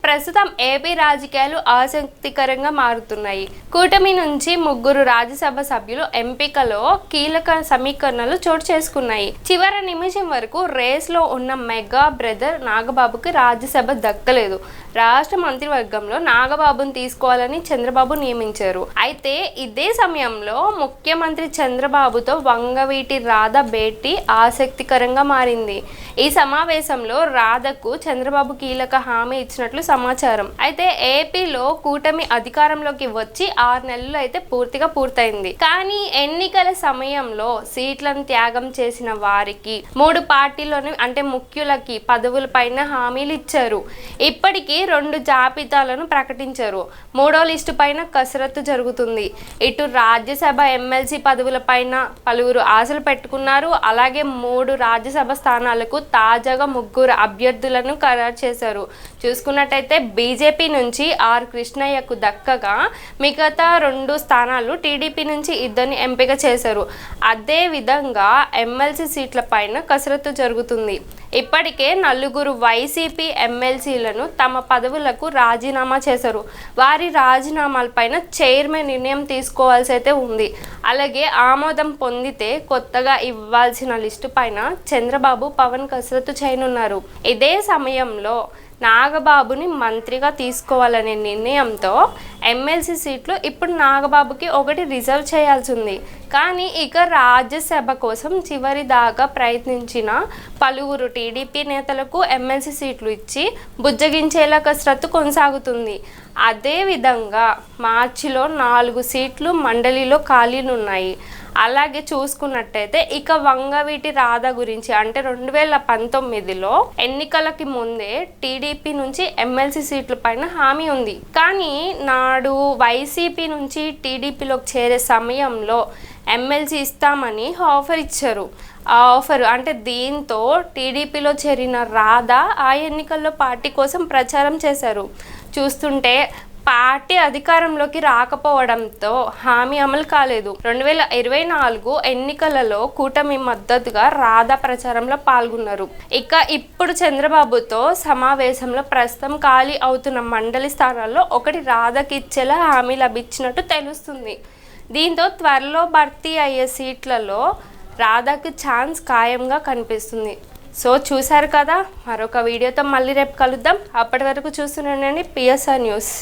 ప్రస్తుతం ఏపీ రాజకీయాలు ఆసక్తికరంగా మారుతున్నాయి. కూటమి నుంచి 3 రాజ్యసభ సభ్యులు ఎంపికలో కీలక సమీకరణలు చోటు చేసుకున్నాయి. చివరి నిమిషం వరకు రేస్లో ఉన్న మెగా బ్రదర్ నాగబాబుకి రాజ్యసభ దక్కలేదు. రాష్ట్ర మంత్రివర్గంలో నాగబాబును తీసుకోవాలని చంద్రబాబు నియమించారు. అయితే ఇదే సమయంలో ముఖ్యమంత్రి చంద్రబాబుతో వంగవీటి రాధ భేటీ ఆసక్తికరంగా మారింది. ఈ సమావేశంలో రాధకు చంద్రబాబు కీలక హామీ ఇచ్చినట్లు సమాచారం. అయితే ఏపీలో కూటమి అధికారంలోకి వచ్చి 6 నెలలు అయితే పూర్తయింది. కానీ ఎన్నికల సమయంలో సీట్లను త్యాగం చేసిన వారికి 3 పార్టీలోని అంటే ముఖ్యులకి పదవులపైన హామీలు ఇచ్చారు. ఇప్పటికీ 2 జాబితాలను ప్రకటించారు. 3వ లిస్టు పైన కసరత్తు జరుగుతుంది. ఇటు రాజ్యసభ ఎమ్మెల్సీ పదవులపైన పలువురు ఆశలు పెట్టుకున్నారు. అలాగే 3 రాజ్యసభ స్థానాలకు తాజాగా 3 అభ్యర్థులను ఖరారు చేశారు. చూసుకున్నట్టయితే బీజేపీ నుంచి ఆర్ కృష్ణయ్యకు దక్కగా మిగతా 2 స్థానాలు టీడీపీ నుంచి 2 ఎంపిక చేశారు. అదే విధంగా ఎమ్మెల్సీ సీట్ల పైన కసరత్తు జరుగుతుంది. ఇప్పటికే 4 వైసీపీ ఎమ్మెల్సీలను తమ పదవులకు రాజీనామా చేశారు. వారి రాజీనామాలపైన చైర్మన్ నిర్ణయం తీసుకోవాల్సి అయితే ఉంది. అలాగే ఆమోదం పొందితే కొత్తగా ఇవ్వాల్సిన లిస్టు పైన చంద్రబాబు పవన్ కసరత్తు చేయనున్నారు. ఇదే సమయంలో నాగబాబుని మంత్రిగా తీసుకోవాలనే నిర్ణయంతో ఎమ్మెల్సీ సీట్లు ఇప్పుడు నాగబాబుకి 1 రిజర్వ్ చేయాల్సి ఉంది. కానీ ఇక రాజ్యసభ కోసం చివరి దాకా ప్రయత్నించిన పలువురు టీడీపీ నేతలకు ఎమ్మెల్సీ సీట్లు ఇచ్చి బుజ్జగించేలా కసరత్తు కొనసాగుతుంది. అదేవిధంగా మార్చిలో 4 సీట్లు మండలిలో ఖాళీలున్నాయి. అలాగే చూసుకున్నట్టయితే ఇక వంగవీటి రాధ గురించి అంటే 2019లో ఎన్నికలకి ముందే టీడీపీ నుంచి ఎమ్మెల్సీ సీట్ల పైన హామీ ఉంది. కానీ నాడు వైసీపీ నుంచి టీడీపీలోకి చేరే సమయంలో ఎమ్మెల్సీ ఇస్తామని ఆఫర్ ఇచ్చారు. ఆ ఆఫర్ అంటే దీంతో టీడీపీలో చేరిన రాధ ఆ ఎన్నికల్లో పార్టీ కోసం ప్రచారం చేశారు. చూస్తుంటే పార్టీ అధికారంలోకి రాకపోవడంతో హామీ అమలు కాలేదు. 2024 ఎన్నికలలో కూటమి మద్దతుగా రాధా ప్రచారంలో పాల్గొన్నారు. ఇక ఇప్పుడు చంద్రబాబుతో సమావేశంలో ప్రస్తుతం ఖాళీ అవుతున్న మండలి స్థానాల్లో 1 రాధకి ఇచ్చేలా హామీ లభించినట్టు తెలుస్తుంది. దీంతో త్వరలో భర్తీ అయ్యే సీట్లలో రాధాకి ఛాన్స్ ఖాయంగా కనిపిస్తుంది. సో చూశారు కదా, మరొక వీడియోతో మళ్ళీ రేపు కలుద్దాం. అప్పటి వరకు చూస్తూనే ఉండండి PSR న్యూస్.